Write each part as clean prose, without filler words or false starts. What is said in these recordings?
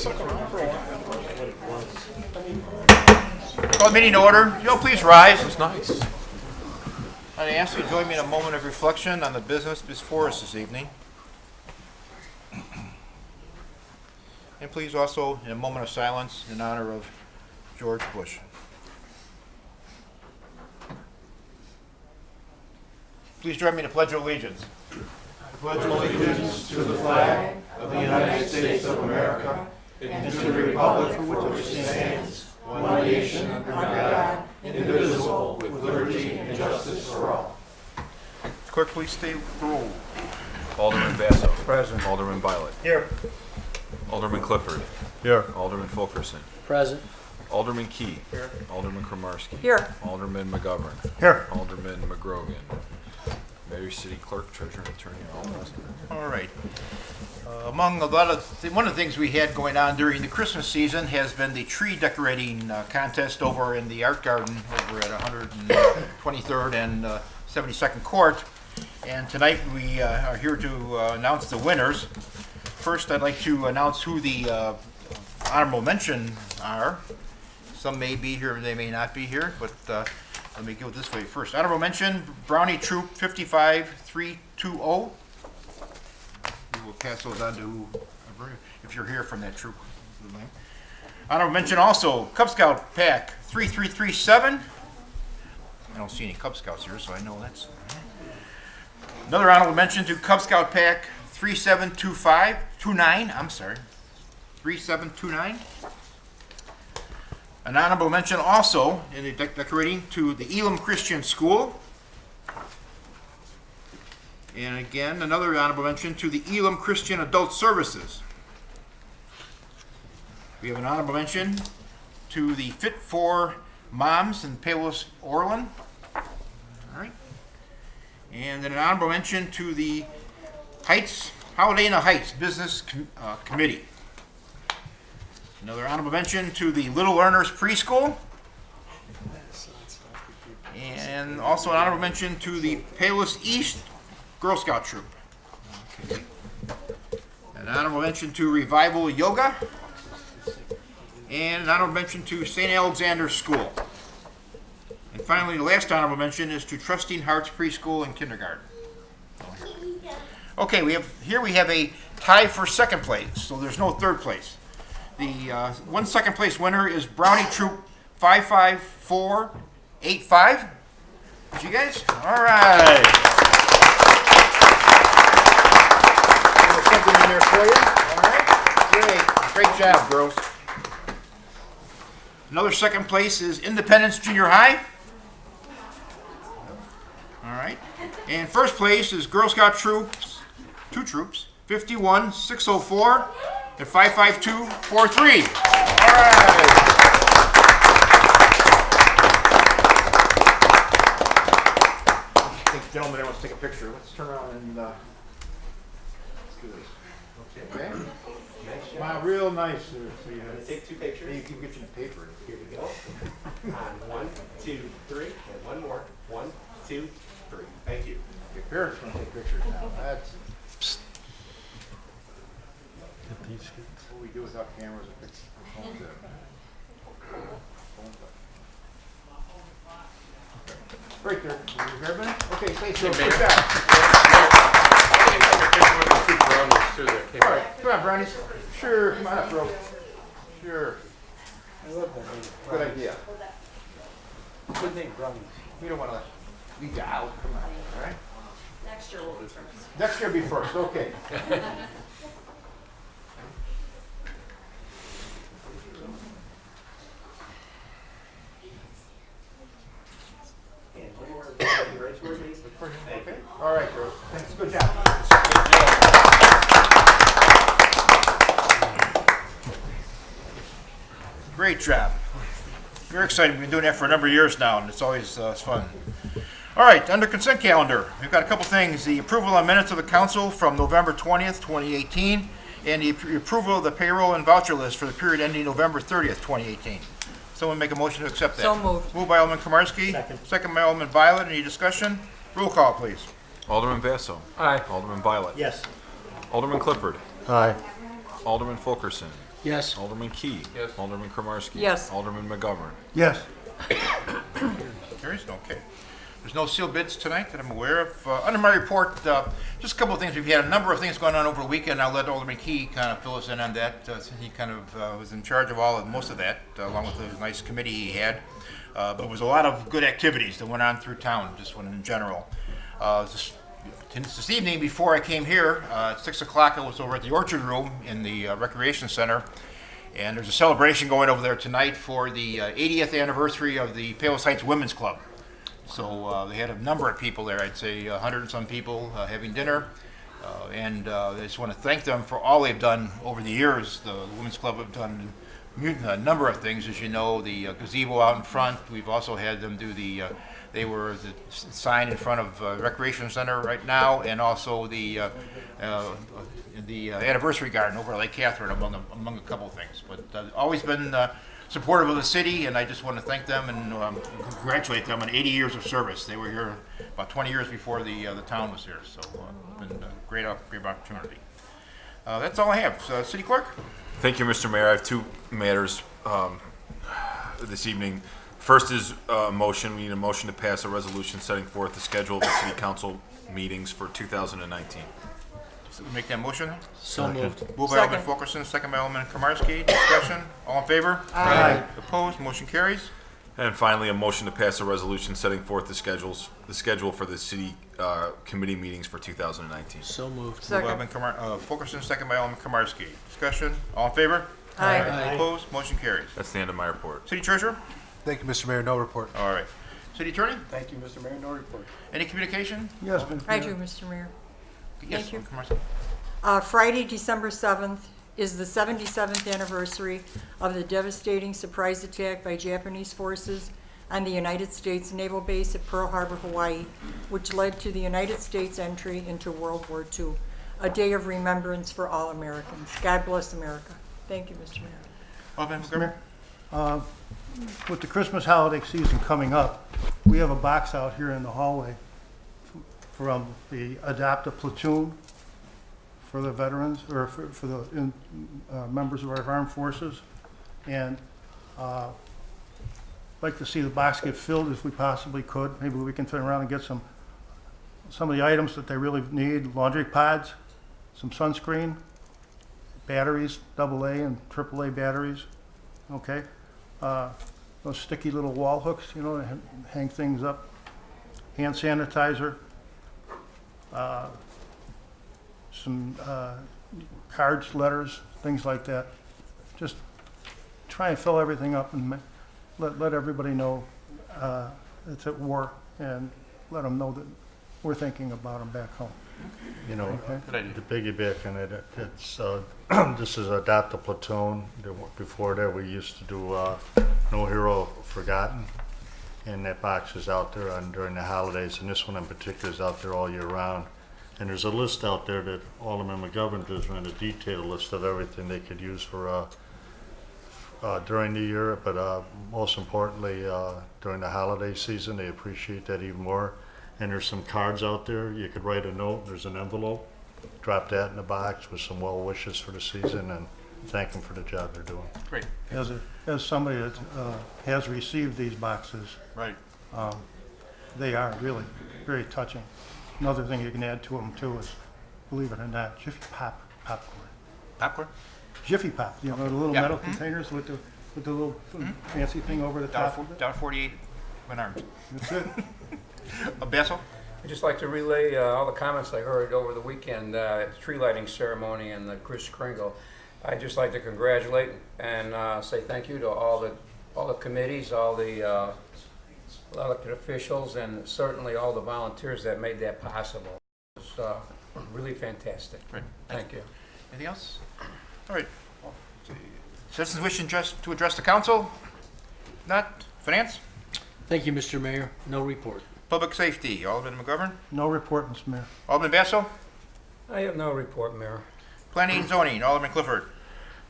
Call the meeting to order. You'll please rise. It's nice. I ask you to join me in a moment of reflection on the business before us this evening. And please also, in a moment of silence, in honor of George Bush. Please join me in the Pledge of Allegiance. I pledge allegiance to the flag of the United States of America and to the republic for which it stands, one nation, under God, indivisible, with liberty and justice for all. Clerk, please state the roll. Alderman Basso. Present. Alderman Violet. Here. Alderman Clifford. Here. Alderman Fulkerson. Present. Alderman Key. Here. Alderman Kramarski. Here. Alderman McGovern. Here. Alderman McGrogan. Mayor, City Clerk, Treasurer, and Attorney, all present. All right. Among a lot of one of the things we had going on during the Christmas season has been the tree decorating contest over in the Art Garden over at 123rd and 72nd Court. And tonight we are here to announce the winners. First, I'd like to announce who the honorable mention are. Some may be here, they may not be here, but let me go this way first. Honorable mention, Brownie Troop 55320. We will pass those on to whoever, if you're here from that troop. Honorable mention also, Cub Scout Pack 3337. I don't see any Cub Scouts here, so I know that's... Another honorable mention to Cub Scout Pack 3729, 3729. An honorable mention also in the decorating to the Elam Christian School. And again, another honorable mention to the Elam Christian Adult Services. We have an honorable mention to the Fit for Moms in Palos Orland. All right. And then an honorable mention to the Holiday in the Heights Business Committee. Another honorable mention to the Little Learners Preschool. And also an honorable mention to the Palos East Girl Scout Troop. Okay. An honorable mention to Revival Yoga. And an honorable mention to St. Alexander's School. And finally, the last honorable mention is to Trusting Hearts Preschool and Kindergarten. Okay, we have a tie for second place, so there's no third place. The one second place winner is Brownie Troop 55485. Did you guys? All right. There's something in there for you. All right. Great job, girls. Another second place is Independence Junior High. All right. And first place is Girl Scout Troops, two troops, 51604 and 55243. All right. I think the gentleman there wants to take a picture. Let's turn around and let's do this. Okay. Smile real nice. So you have, take two pictures. You can get you the paper. Here we go. On 1, 2, 3, and one more. 1, 2, 3. Thank you. Your parents want to take pictures now. That's what we do without cameras or pictures. Right there. Okay, thanks. Good job. All right, come on, brownies. Sure, come on up, bro. Sure. I love that name. Good idea. Good name, Brownies. We don't want to leave you out. Come on, all right? Next year we'll be first. Next year be first, okay. Okay. All right, girls. Thanks. Good job. Great job. Very exciting. We've been doing that for a number of years now, and it's always fun. All right, under consent calendar, we've got a couple things. The approval of minutes of the council from November 20th, 2018, and the approval of the payroll and voucher list for the period ending November 30th, 2018. Someone make a motion to accept that. So moved. Moved by Alderman Kramarski. Second by Alderman Violet. Any discussion? Roll call, please. Alderman Basso. Aye. Alderman Violet. Yes. Alderman Clifford. Aye. Alderman Fulkerson. Yes. Alderman Key. Yes. Alderman Kromarski. Yes. Alderman McGovern. Yes. Carries? Okay. There's no sealed bids tonight that I'm aware of. Under my report, just a couple of things. We've had a number of things going on over the weekend. I'll let Alderman Key kind of fill us in on that, since he kind of was in charge of most of that, along with the nice committee he had. But there was a lot of good activities that went on through town, just one in general. This evening, before I came here, at 6 o'clock, I was over at the Orchard Room in the Recreation Center. And there's a celebration going over there tonight for the 80th anniversary of the Palos Heights Women's Club. So they had a number of people there, I'd say 100 and some people having dinner. And I just want to thank them for all they've done over the years. The Women's Club have done a number of things, as you know, the gazebo out in front. We've also had them do they were the sign in front of Recreation Center right now, and also the anniversary garden over at Lake Catherine, among a couple of things. But always been supportive of the city, and I just want to thank them and congratulate them on 80 years of service. They were here about 20 years before the town was here, so it's been a great opportunity. That's all I have. City Clerk? Thank you, Mr. Mayor. I have two matters this evening. First is a motion. We need a motion to pass a resolution setting forth the schedule of the city council meetings for 2019. So we make that motion? So moved. Moved by Alderman Fulkerson, second by Alderman Kromarski. Discussion? All in favor? Aye. Opposed? Motion carries. And finally, a motion to pass a resolution setting forth the schedule for the city committee meetings for 2019. So moved. Moved by Alderman Fulkerson, second by Alderman Kromarski. Discussion? All in favor? Aye. Opposed? Motion carries. That's the end of my report. City Treasurer? Thank you, Mr. Mayor. No report. All right. City Attorney? Thank you, Mr. Mayor. No report. Any communication? Yes, Mr. I Mayor. do, Mr. Mayor. Yes, Thank you. Alderman Kromarski. Friday, December 7th is the 77th anniversary of the devastating surprise attack by Japanese forces on the United States Naval Base at Pearl Harbor, Hawaii, which led to the United States entry into World War II. A day of remembrance for all Americans. God bless America. Thank you, Mr. Mayor. Alderman Mr. Mayor, McGovern? with the Christmas holiday season coming up, we have a box out here in the hallway from the Adopt a Platoon for the veterans, or for the members of our armed forces. And I'd like to see the box get filled if we possibly could. Maybe we can turn around and get some of the items that they really need: laundry pods, some sunscreen, batteries, AA and AAA batteries, okay? Those sticky little wall hooks, you know, to hang things up, hand sanitizer, some cards, letters, things like that. Just try and fill everything up and let everybody know it's at war, and let them know that we're thinking about them back home. You know, Okay. Good idea. to piggyback on it, it's, this is Adopt a Platoon. Before that, we used to do No Hero Forgotten. And that box is out there during the holidays, and this one in particular is out there all year round. And there's a list out there that Alderman McGovern does, run a detailed list of everything they could use for during the year, but most importantly, during the holiday season. They appreciate that even more. And there's some cards out there. You could write a note. There's an envelope. Drop that in the box with some well wishes for the season and thank them for the job they're doing. Great. As somebody that has received these boxes, Right. they are really very touching. Another thing you can add to them too is, believe it or not, Jiffy Pop popcorn. Popcorn? Jiffy Pop, you know, the little Yeah. metal containers with the little fancy thing over the top of it. Down 48 went arms. That's it. Basil? I'd just like to relay all the comments I heard over the weekend, tree lighting ceremony and the Chris Kringle. I'd just like to congratulate and say thank you to all the committees, all the elected officials, and certainly all the volunteers that made that possible. It was really fantastic. Great. Thank you. Anything else? All right. Citizens wishing just to address the council? Not? Finance? Thank you, Mr. Mayor. No report. Public safety? Alderman McGovern? No report, Mr. Mayor. Alderman Basso? I have no report, Mayor. Planning and zoning? Alderman Clifford?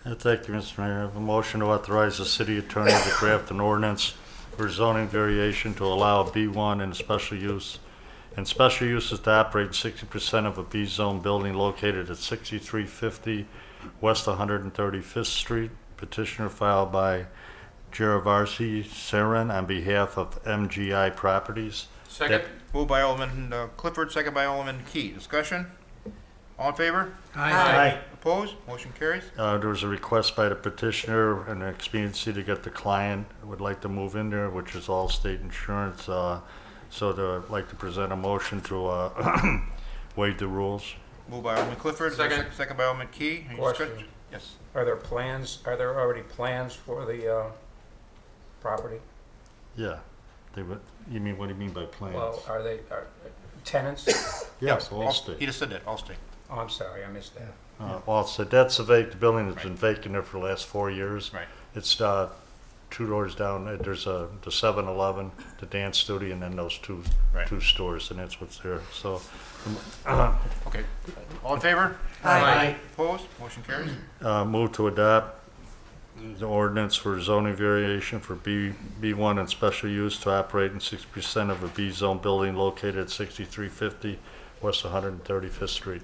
Thank you, Mr. Mayor. I have a motion to authorize the city attorney to draft an ordinance for zoning variation to allow a B1 in special use, and special uses to operate 60% of a B zone building located at 6350 West 135th Street. Petitioner filed by Jaravarsi Saren on behalf of MGI Properties. Second? Moved by Alderman Clifford, second by Alderman Key. Discussion? All in favor? Aye. Opposed? Motion carries. There was a request by the petitioner and expediency to get the client would like to move in there, which is Allstate Insurance. So they'd like to present a motion to waive the rules. Moved by Alderman Clifford. Second. Second by Alderman Key. Any Question. discussion? Yes. Are there already plans for the property? Yeah. They would, what do you mean by plans? Well, are tenants? Yes, He Allstate. just said that, Allstate. Oh, I'm sorry, I missed that. Allstate, that's the building that's Right. been vacant there for the last 4 years. Right. It's 2 doors down. There's the 7-Eleven, the dance studio, and then those two stores, and that's what's there. So, Okay. All in favor? Aye. Opposed? Motion carries. move to adopt the ordinance for zoning variation for B1 and special use to operate in 60% of a B zone building located at 6350 West 135th Street.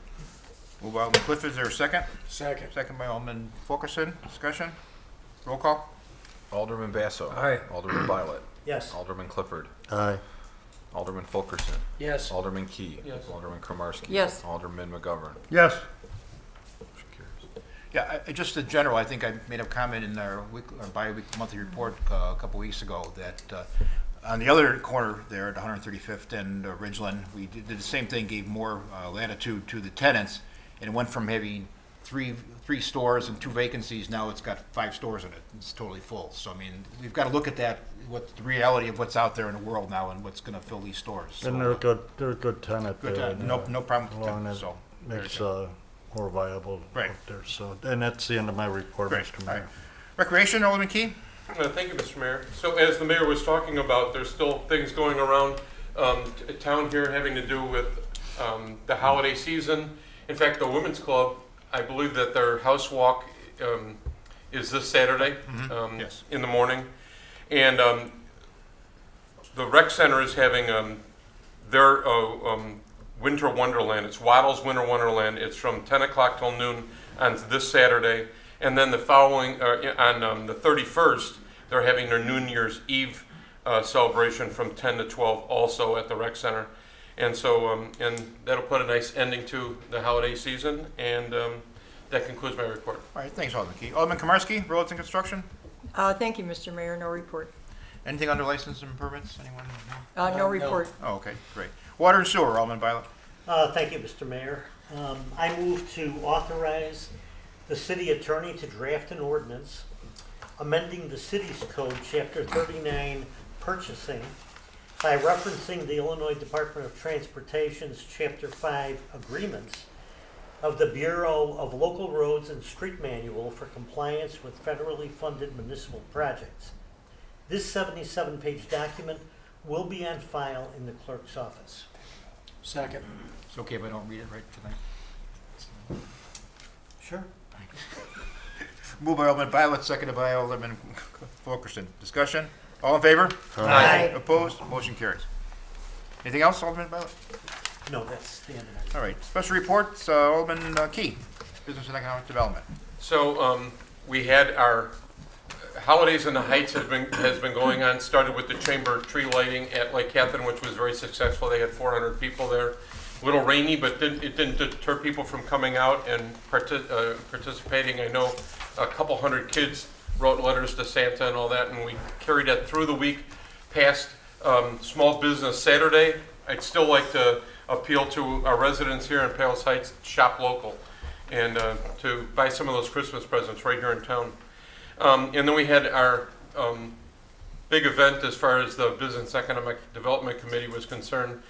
Moved by Alderman Clifford. Is there a second? Second. Second by Alderman Fulkerson. Discussion? Roll call? Alderman Basso. Aye. Alderman Violet. Yes. Alderman Clifford. Aye. Alderman Fulkerson. Yes. Alderman Key. Yes. Alderman Kromarski. Yes. Alderman McGovern. Yes. Motion carries. Yeah, just in general, I think I made a comment in our monthly report a couple weeks ago that on the other corner there at 135th and Ridgeland, we did the same thing, gave more latitude to the tenants, and it went from having three stores and 2 vacancies. Now it's got 5 stores in it. It's totally full. So I mean, we've got to look at that, what the reality of what's out there in the world now and what's going to fill these stores. So, And they're a good tenant. good, there, no problem with along tenants. that So very makes good. more viable Right. up there. So, and that's the end of my report, Great. Mr. All Mayor. right. Recreation, Alderman Key. Thank you, Mr. Mayor. So as the mayor was talking about, there's still things going around town here having to do with the holiday season. In fact, the Women's Club, I believe that their house walk is this Saturday Yes. in the morning. And the rec center is having their Winter Wonderland. It's Waddle's Winter Wonderland. It's from 10 o'clock till noon on this Saturday. And then the following, on the 31st, they're having their New Year's Eve celebration from 10 to 12 also at the rec center. And so, and that'll put a nice ending to the holiday season. And that concludes my report. All right, thanks, Alderman Key. Alderman Komarski, Roads and Construction. Thank you, Mr. Mayor. No report. Anything under license and permits? Anyone? No report. Oh, okay, great. Water and sewer, Alderman Violet. Thank you, Mr. Mayor. I move to authorize the city attorney to draft an ordinance amending the city's code, Chapter 39, Purchasing, by referencing the Illinois Department of Transportation's Chapter 5 Agreements of the Bureau of Local Roads and Street Manual for compliance with federally funded municipal projects. This 77-page document will be on file in the clerk's office. Second. It's okay if I don't read it right tonight? Sure. Moved by Alderman Violet, seconded by Alderman Fulkerson. Discussion? All in favor? Aye. Opposed? Motion carries. Anything else, Alderman Violet? No, that's the end of it. All right, special reports, Alderman Key, Business and Economic Development. So we had our Holidays in the Heights has been going on. Started with the chamber tree lighting at Lake Catherine, which was very successful. They had 400 people there. A little rainy, but it didn't deter people from coming out and participating. I know a couple hundred kids wrote letters to Santa and all that, and we carried that through the week past Small Business Saturday. I'd still like to appeal to our residents here in Palos Heights, shop local, and to buy some of those Christmas presents right here in town. And then we had our big event as far as the Business Economic Development Committee was concerned,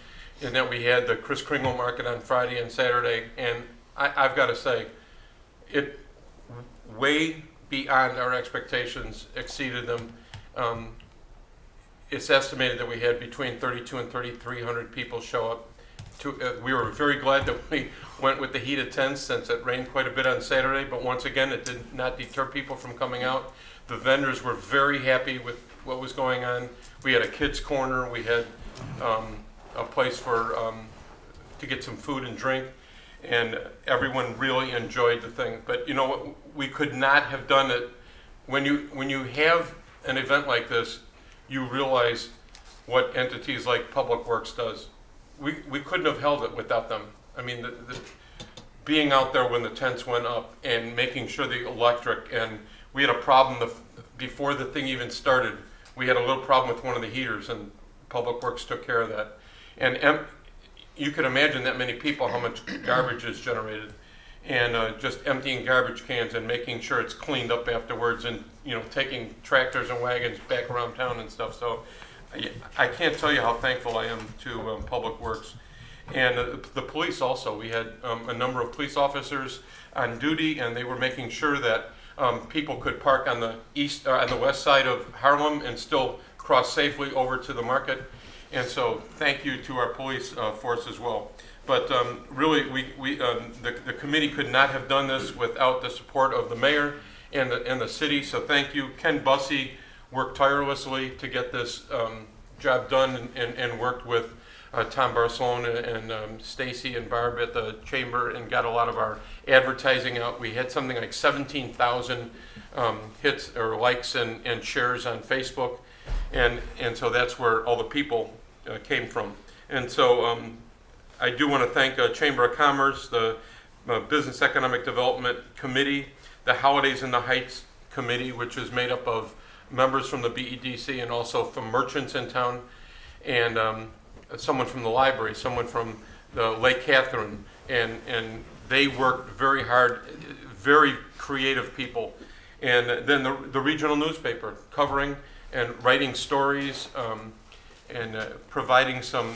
in that we had the Kris Kringle Market on Friday and Saturday, and I've got to say, it way beyond our expectations, exceeded them. It's estimated that we had between 3,200 and 3,300 people show up. We were very glad that we went with the heated tents since it rained quite a bit on Saturday, but once again, it did not deter people from coming out. The vendors were very happy with what was going on. We had a kids' corner. We had a place for to get some food and drink. and everyone really enjoyed the thing. But you know what? We could not have done it. When you have an event like this, you realize what entities like Public Works does. We couldn't have held it without them. I mean, the being out there when the tents went up and making sure the electric, and we had a problem before the thing even started. We had a little problem with one of the heaters, and Public Works took care of that. And you can imagine that many people, how much garbage is generated, and just emptying garbage cans and making sure it's cleaned up afterwards, and taking tractors and wagons back around town and stuff. So I can't tell you how thankful I am to Public Works. And the police also. We had a number of police officers on duty, and they were making sure that people could park on the on the west side of Harlem and still cross safely over to the market. And so, thank you to our police force as well. But really, the committee could not have done this without the support of the mayor and the city. So, thank you. Ken Bussey worked tirelessly to get this job done, and worked with Tom Barcelona and Stacy and Barb at the chamber, and got a lot of our advertising out. We had something like 17,000 hits or likes and shares on Facebook, and so that's where all the people came from. And so I do want to thank Chamber of Commerce, the Business Economic Development Committee, the Holidays in the Heights Committee, which is made up of members from the BEDC and also from merchants in town, and someone from the library, someone from the Lake Catherine, and they worked very hard, very creative people. And then the regional newspaper covering and writing stories, and providing some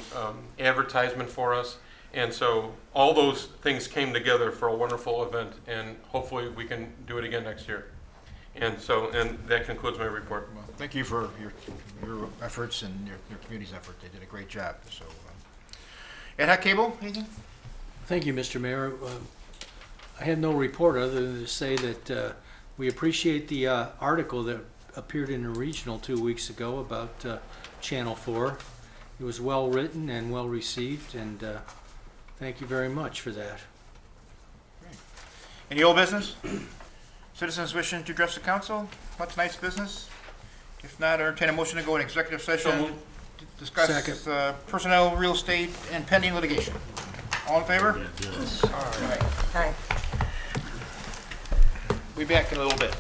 advertisement for us. And so all those things came together for a wonderful event, and hopefully we can do it again next year. And that concludes my report. Well, thank you for your efforts and your community's effort. They did a great job. So, Ad hoc Cable, anything? Thank you, Mr. Mayor. I have no report other than to say that we appreciate the article that appeared in the Regional 2 weeks ago about Channel 4. It was well written and well received, and thank you very much for that. Great. Any old business? Citizens wishing to address the council about tonight's business? If not, entertain a motion to go in executive session to discuss personnel, real estate, and pending litigation. All in favor? Yes. All right. Hi. We'll be back in a little bit.